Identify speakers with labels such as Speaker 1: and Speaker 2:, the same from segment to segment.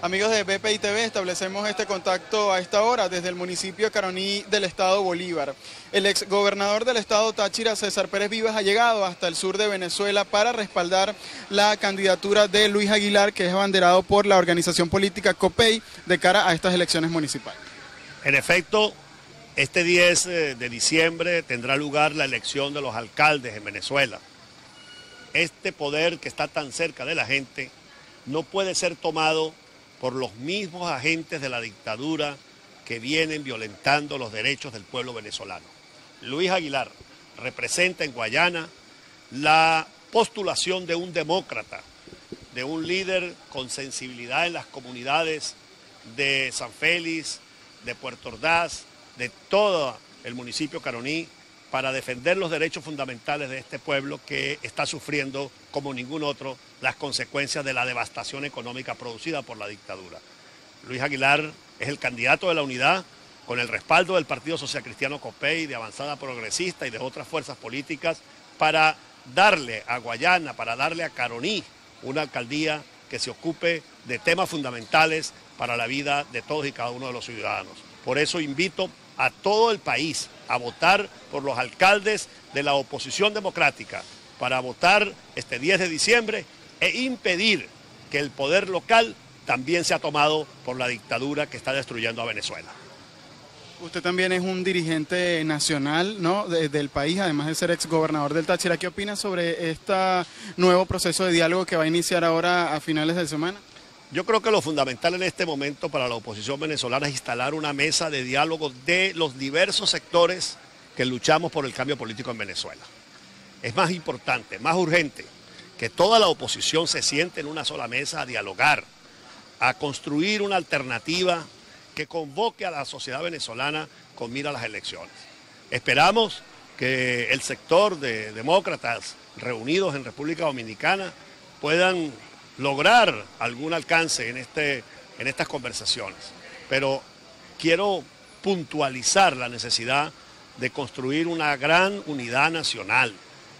Speaker 1: Amigos de BPI TV, establecemos este contacto a esta hora desde el municipio de Caroní del estado Bolívar. El exgobernador del estado Táchira, César Pérez Vivas, ha llegado hasta el sur de Venezuela para respaldar la candidatura de Luis Aguilar, que es abanderado por la organización política COPEI de cara a estas elecciones municipales.
Speaker 2: En efecto, este 10 de diciembre tendrá lugar la elección de los alcaldes en Venezuela. Este poder que está tan cerca de la gente no puede ser tomado por los mismos agentes de la dictadura que vienen violentando los derechos del pueblo venezolano. Luis Aguilar representa en Guayana la postulación de un demócrata, de un líder con sensibilidad en las comunidades de San Félix, de Puerto Ordaz, de todo el municipio Caroní, para defender los derechos fundamentales de este pueblo que está sufriendo, como ningún otro, las consecuencias de la devastación económica producida por la dictadura. Luis Aguilar es el candidato de la unidad, con el respaldo del Partido Social Cristiano COPEI, de Avanzada Progresista y de otras fuerzas políticas, para darle a Guayana, para darle a Caroní una alcaldía que se ocupe de temas fundamentales para la vida de todos y cada uno de los ciudadanos. Por eso invito a todo el país a votar por los alcaldes de la oposición democrática, para votar este 10 de diciembre e impedir que el poder local también sea tomado por la dictadura que está destruyendo a Venezuela.
Speaker 1: Usted también es un dirigente nacional, ¿no?, del país, además de ser exgobernador del Táchira. ¿Qué opina sobre este nuevo proceso de diálogo que va a iniciar ahora a finales de semana?
Speaker 2: Yo creo que lo fundamental en este momento para la oposición venezolana es instalar una mesa de diálogo de los diversos sectores que luchamos por el cambio político en Venezuela. Es más importante, más urgente, que toda la oposición se siente en una sola mesa a dialogar, a construir una alternativa que convoque a la sociedad venezolana con mira a las elecciones. Esperamos que el sector de demócratas reunidos en República Dominicana puedan lograr algún alcance en estas conversaciones. Pero quiero puntualizar la necesidad de construir una gran unidad nacional.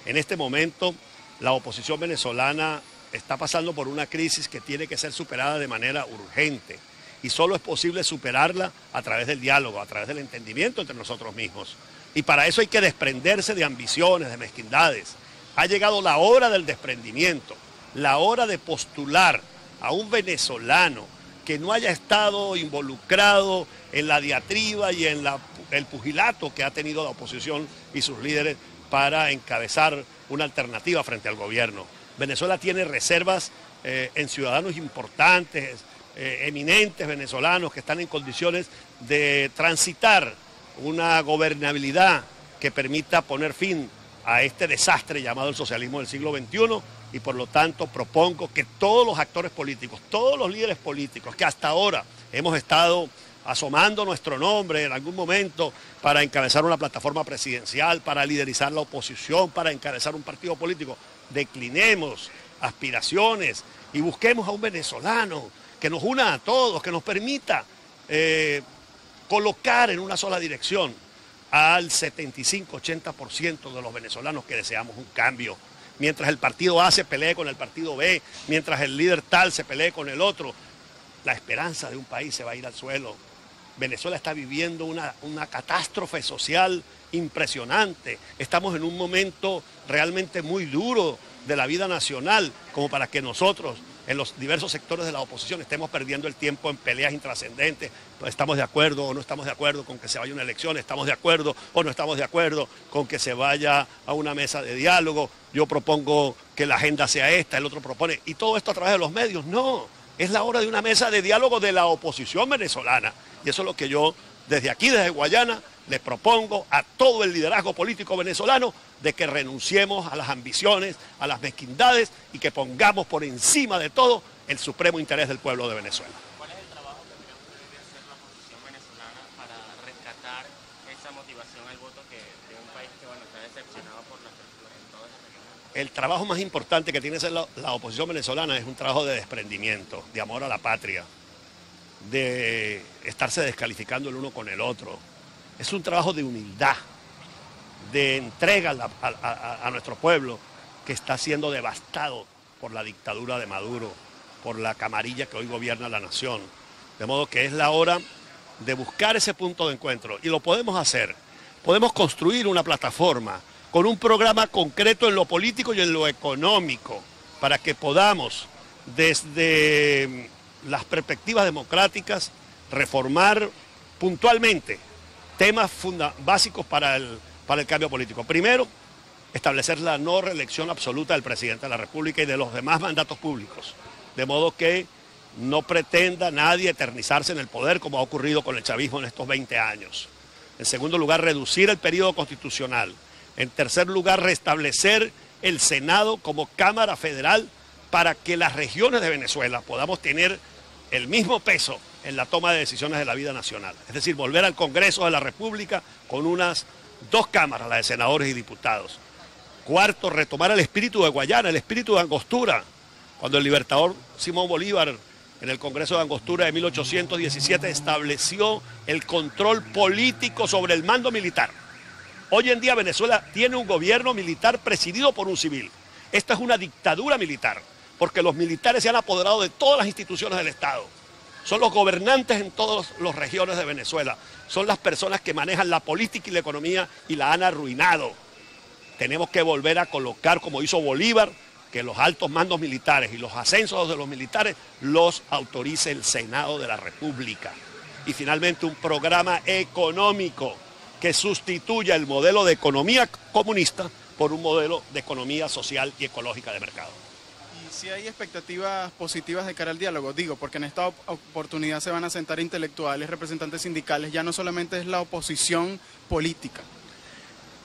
Speaker 2: En este momento, la oposición venezolana está pasando por una crisis que tiene que ser superada de manera urgente. Y solo es posible superarla a través del diálogo, a través del entendimiento entre nosotros mismos. Y para eso hay que desprenderse de ambiciones, de mezquindades. Ha llegado la hora del desprendimiento, la hora de postular a un venezolano que no haya estado involucrado en la diatriba y en el pugilato que ha tenido la oposición y sus líderes para encabezar una alternativa frente al gobierno. Venezuela tiene reservas en ciudadanos importantes, eminentes venezolanos que están en condiciones de transitar una gobernabilidad que permita poner fin a este desastre llamado el socialismo del siglo XXI, y por lo tanto propongo que todos los actores políticos, todos los líderes políticos que hasta ahora hemos estado asomando nuestro nombre en algún momento para encabezar una plataforma presidencial, para liderizar la oposición, para encabezar un partido político, declinemos aspiraciones y busquemos a un venezolano que nos una a todos, que nos permita colocar en una sola dirección al 75-80% de los venezolanos que deseamos un cambio. Mientras el partido A se pelee con el partido B, mientras el líder tal se pelee con el otro, la esperanza de un país se va a ir al suelo. Venezuela está viviendo una catástrofe social impresionante. Estamos en un momento realmente muy duro de la vida nacional, como para que nosotros, en los diversos sectores de la oposición, estemos perdiendo el tiempo en peleas intrascendentes. Estamos de acuerdo o no estamos de acuerdo con que se vaya a una elección, estamos de acuerdo o no estamos de acuerdo con que se vaya a una mesa de diálogo. Yo propongo que la agenda sea esta, el otro propone, y todo esto a través de los medios. No, es la hora de una mesa de diálogo de la oposición venezolana. Y eso es lo que yo, desde aquí, desde Guayana, le propongo a todo el liderazgo político venezolano, de que renunciemos a las ambiciones, a las mezquindades, y que pongamos por encima de todo el supremo interés del pueblo de Venezuela.
Speaker 3: ¿Cuál es el trabajo que cree usted debe hacer la oposición venezolana para rescatar esa motivación al voto de un país que está decepcionado por en todo ese periodo?
Speaker 2: El trabajo más importante que tiene que hacer la oposición venezolana es un trabajo de desprendimiento, de amor a la patria, de estarse descalificando el uno con el otro. Es un trabajo de humildad, de entrega a nuestro pueblo, que está siendo devastado por la dictadura de Maduro. por la camarilla que hoy gobierna la nación. De modo que es la hora de buscar ese punto de encuentro y lo podemos hacer. Podemos construir una plataforma con un programa concreto en lo político y en lo económico para que podamos, desde las perspectivas democráticas, reformar puntualmente temas básicos para el cambio político. Primero, establecer la no reelección absoluta del presidente de la República y de los demás mandatos públicos, de modo que no pretenda nadie eternizarse en el poder como ha ocurrido con el chavismo en estos 20 años. En segundo lugar, reducir el periodo constitucional. En tercer lugar, restablecer el Senado como Cámara Federal para que las regiones de Venezuela podamos tener el mismo peso en la toma de decisiones de la vida nacional. Es decir, volver al Congreso de la República con unas dos cámaras, la de senadores y diputados. Cuarto, retomar el espíritu de Guayana, el espíritu de Angostura, cuando el libertador Simón Bolívar en el Congreso de Angostura de 1817 estableció el control político sobre el mando militar. Hoy en día Venezuela tiene un gobierno militar presidido por un civil. Esta es una dictadura militar, porque los militares se han apoderado de todas las instituciones del Estado. Son los gobernantes en todas las regiones de Venezuela. Son las personas que manejan la política y la economía y la han arruinado. Tenemos que volver a colocar, como hizo Bolívar, que los altos mandos militares y los ascensos de los militares los autorice el Senado de la República. Y finalmente un programa económico que sustituya el modelo de economía comunista por un modelo de economía social y ecológica de mercado.
Speaker 1: Y si hay expectativas positivas de cara al diálogo, digo, porque en esta oportunidad se van a sentar intelectuales, representantes sindicales, ya no solamente es la oposición política.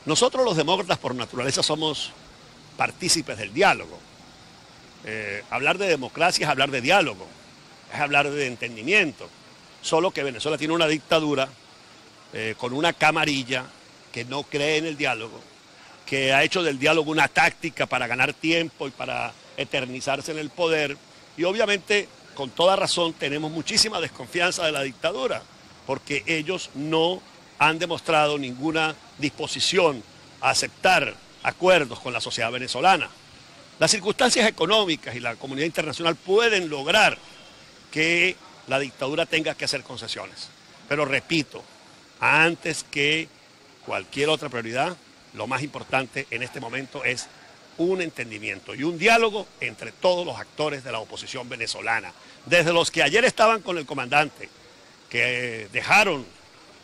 Speaker 2: Nosotros los demócratas por naturaleza somos partícipes del diálogo. Hablar de democracia es hablar de diálogo, es hablar de entendimiento. Solo que Venezuela tiene una dictadura con una camarilla que no cree en el diálogo, que ha hecho del diálogo una táctica para ganar tiempo y para eternizarse en el poder. Y obviamente, con toda razón, tenemos muchísima desconfianza de la dictadura, porque ellos no han demostrado ninguna disposición a aceptar acuerdos con la sociedad venezolana. Las circunstancias económicas y la comunidad internacional pueden lograr que la dictadura tenga que hacer concesiones. Pero repito, antes que cualquier otra prioridad, lo más importante en este momento es un entendimiento y un diálogo entre todos los actores de la oposición venezolana. Desde los que ayer estaban con el comandante, que dejaron,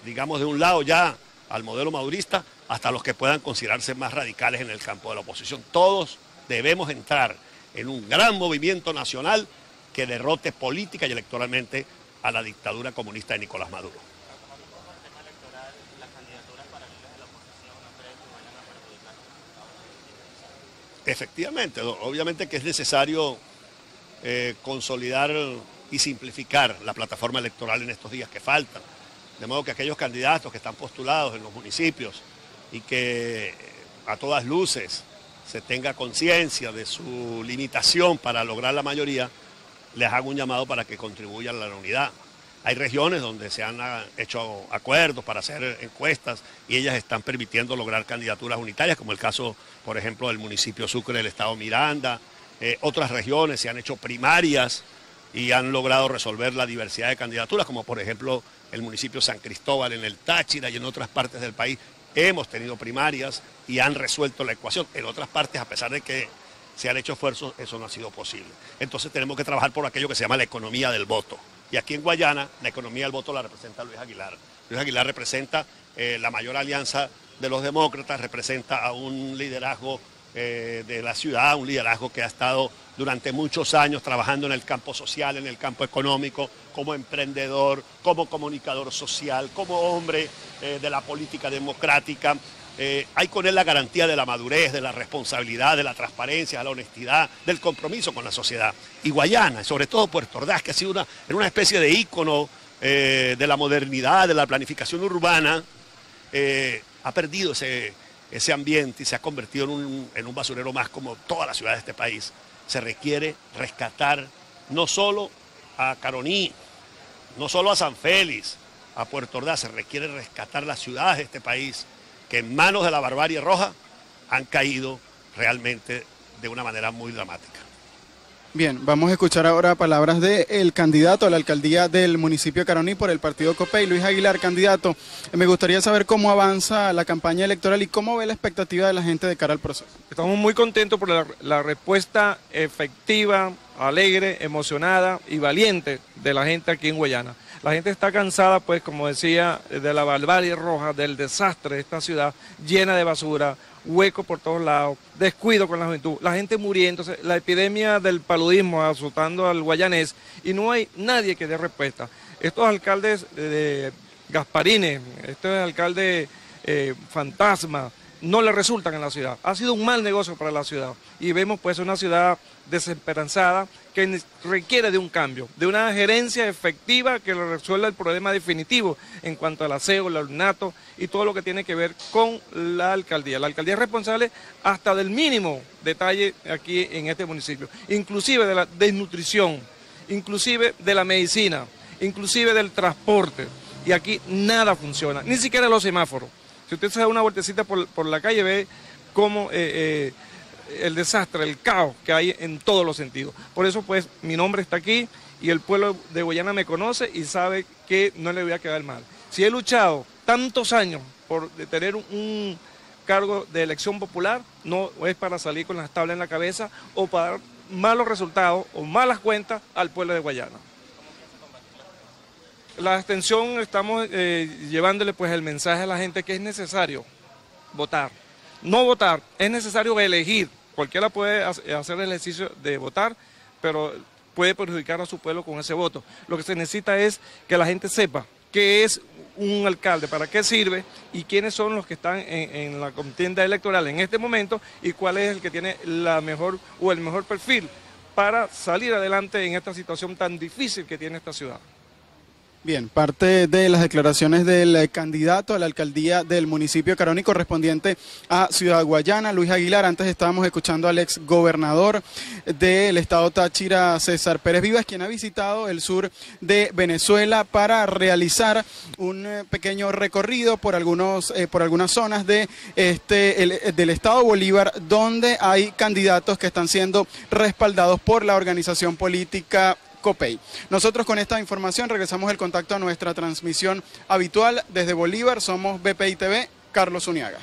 Speaker 2: digamos, de un lado ya al modelo madurista, hasta los que puedan considerarse más radicales en el campo de la oposición. Todos debemos entrar en un gran movimiento nacional que derrote política y electoralmente a la dictadura comunista de Nicolás Maduro. Efectivamente, obviamente que es necesario consolidar y simplificar la plataforma electoral en estos días que faltan, de modo que aquellos candidatos que están postulados en los municipios y que a todas luces se tenga conciencia de su limitación para lograr la mayoría, les hago un llamado para que contribuyan a la unidad. Hay regiones donde se han hecho acuerdos para hacer encuestas y ellas están permitiendo lograr candidaturas unitarias, como el caso, por ejemplo, del municipio Sucre del estado Miranda. Otras regiones se han hecho primarias y han logrado resolver la diversidad de candidaturas, como por ejemplo el municipio San Cristóbal en el Táchira y en otras partes del país. Hemos tenido primarias y han resuelto la ecuación. En otras partes, a pesar de que se han hecho esfuerzos, eso no ha sido posible. Entonces tenemos que trabajar por aquello que se llama la economía del voto. Y aquí en Guayana, la economía del voto la representa Luis Aguilar. Luis Aguilar representa la mayor alianza de los demócratas, representa a un liderazgo de la ciudad, un liderazgo que ha estado durante muchos años trabajando en el campo social, en el campo económico, como emprendedor, como comunicador social, como hombre de la política democrática. Hay con él la garantía de la madurez, de la responsabilidad, de la transparencia, de la honestidad, del compromiso con la sociedad. Y Guayana, sobre todo Puerto Ordaz, que ha sido una especie de ícono de la modernidad, de la planificación urbana, ha perdido ese ambiente y se ha convertido en un basurero más, como todas las ciudades de este país. Se requiere rescatar no solo a Caroní, no solo a San Félix, a Puerto Ordaz, se requiere rescatar las ciudades de este país que en manos de la barbarie roja han caído realmente de una manera muy dramática.
Speaker 1: Bien, vamos a escuchar ahora palabras del candidato a la alcaldía del municipio de Caroní por el partido COPEI, Luis Aguilar. Candidato, me gustaría saber cómo avanza la campaña electoral y cómo ve la expectativa de la gente de cara al proceso.
Speaker 4: Estamos muy contentos por la respuesta efectiva, alegre, emocionada y valiente de la gente aquí en Guayana. La gente está cansada, pues, como decía, de la barbarie roja, del desastre de esta ciudad llena de basura, huecos por todos lados, descuido con la juventud, la gente muriéndose, la epidemia del paludismo azotando al guayanés y no hay nadie que dé respuesta. Estos alcaldes Gasparines, estos alcaldes fantasma, no le resultan en la ciudad. Ha sido un mal negocio para la ciudad y vemos pues una ciudad desesperanzada que requiere de un cambio, de una gerencia efectiva que le resuelva el problema definitivo en cuanto al aseo, el ornato y todo lo que tiene que ver con la alcaldía. La alcaldía es responsable hasta del mínimo detalle aquí en este municipio, inclusive de la desnutrición, inclusive de la medicina, inclusive del transporte, y aquí nada funciona, ni siquiera los semáforos. Si usted se da una vueltecita por la calle, ve cómo el desastre, el caos que hay en todos los sentidos. Por eso, pues, mi nombre está aquí y el pueblo de Guayana me conoce y sabe que no le voy a quedar mal. Si he luchado tantos años por tener un cargo de elección popular, no es para salir con las tablas en la cabeza o para dar malos resultados o malas cuentas al pueblo de Guayana. La abstención estamos llevándole pues el mensaje a la gente que es necesario votar. No votar, es necesario elegir. Cualquiera puede hacer el ejercicio de votar, pero puede perjudicar a su pueblo con ese voto. Lo que se necesita es que la gente sepa qué es un alcalde, para qué sirve y quiénes son los que están en la contienda electoral en este momento y cuál es el que tiene la mejor o el mejor perfil para salir adelante en esta situación tan difícil que tiene esta ciudad.
Speaker 1: Bien, parte de las declaraciones del candidato a la alcaldía del municipio de Caroní correspondiente a Ciudad Guayana, Luis Aguilar. Antes estábamos escuchando al ex gobernador del estado Táchira, César Pérez Vivas, quien ha visitado el sur de Venezuela para realizar un pequeño recorrido por algunas zonas del estado Bolívar, donde hay candidatos que están siendo respaldados por la organización política COPEI. Nosotros con esta información regresamos el contacto a nuestra transmisión habitual desde Bolívar. Somos BPI TV, Carlos Uniaga.